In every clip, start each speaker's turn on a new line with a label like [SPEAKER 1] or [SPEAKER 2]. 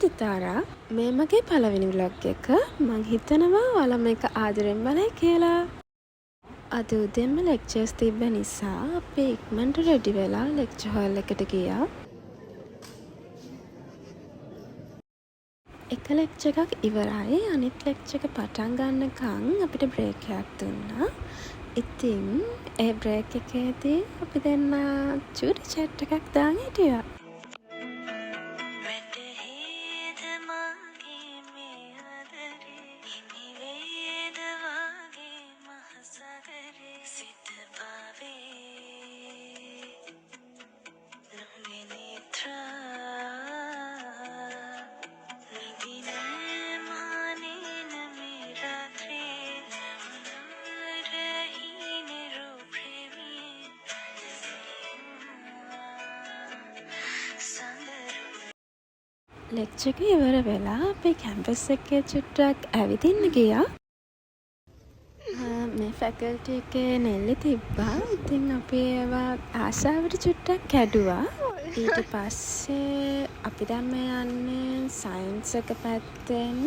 [SPEAKER 1] තිතාරා මේ මගේ පළවෙනි vlog එක. මං හිතනවා ඔයාලා මේක ආදරෙන් බලයි කියලා. අද උදේම lectures තිබ්බ නිසා අපි ඉක්මනට ready වෙලා lecture hall එකට ගියා. එක lecture එකක් ඉවරයි. අනිත් lecture එක පටන් ගන්නකම් අපිට break එකක් දුන්නා. ඉතින් ඒ break එකේදී අපි දෙන්න චූටි chat එකක් දාගෙන හිටියා. ලෙක්චර් එක ඉවර වෙලා අපේ කැම්පස් එකේ චුට්ටක් ඇවිදින්න ගියා. මේ ෆැකල්ටි එකේ නෙල්ලි තිබ්බා. ඉතින් අපි ඒවා ආසාවට චුට්ටක් කැඩුවා. ඊට පස්සේ අපි දැන් යන්නේ සයන්ස් එක පැත්තෙන්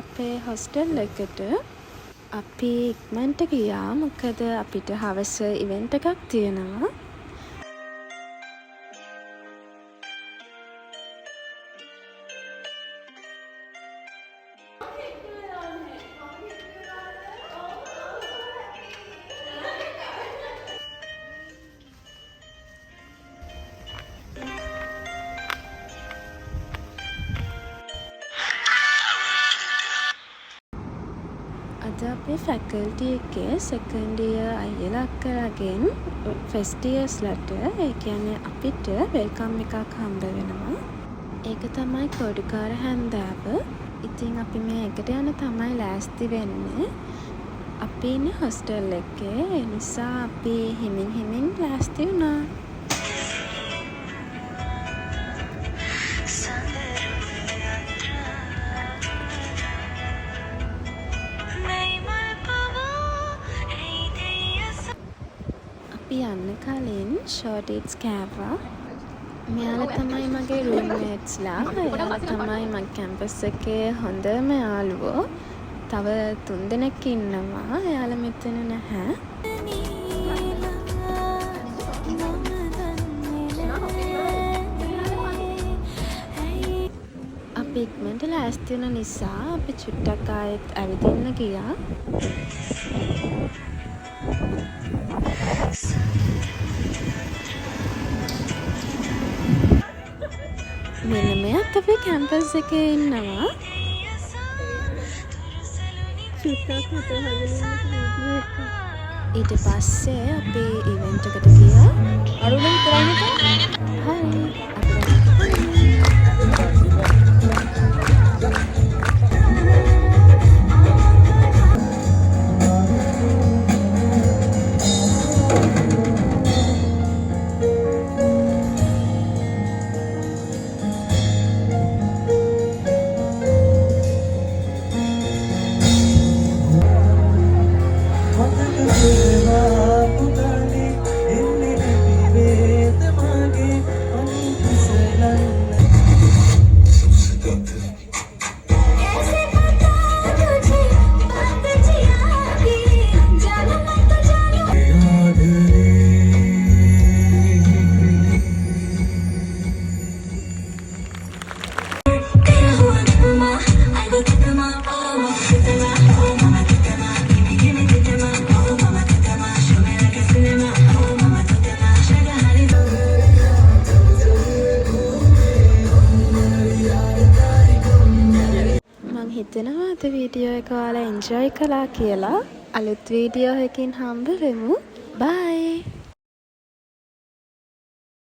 [SPEAKER 1] අපේ හොස්ටල් එකට. අපි ඉක්මනට ගියා මොකද අපිට හවස ඉවෙන්ට් එකක් තියෙනවා. අද අපේ ෆැකල්ටි එකේ සෙකන්ඩ් ඉයර් අයියලා අක්කලාගෙන් ෆස්ට් ඉයර්ස්ලට ඒ කියන්නේ අපිට වෙල්කම් එකක් හම්බ වෙනවා. ඒක තමයි කොඩිකාර හැන්දෑව. ඉතින් අපි මේකට යන තමයි ලෑස්ති වෙන්නේ. අපි ඉන්නේ හොස්ටල් එකේ. ඒ නිසා අපි හිමින් ලෑස්ති වුණා. අපි යන්න කලින් ෂෝට් ඉට්ස් කෑවා. මෙයාලා තමයි මගේ රූම්මේට්ස්ලා. එයාලා තමයි මගේ කැම්පස් එකේ හොඳම යාළුවෝ. තව 3 දෙනෙක් ඉන්නවා. එයාලා මෙතන නැහැ. අපි ඉක්මනට ලෑස්ති වෙන නිසා අපි චුට්ටක් ආයෙත් ඇවිදින්න ගියා. මෙන්න මෙයාත් අපේ කැම්පස් එකේ ඉන්නවා. ඊට පස්සේ අපි ඉවෙන්ට් එකට ගියා. අරුණ විතරයිනේ. හරි. හිතනවා අද වීඩියෝ එක ඔයාලා එන්ජොයි කළා කියලා. අලුත් වීඩියෝ එකකින් හම්බ වෙමු. බයි.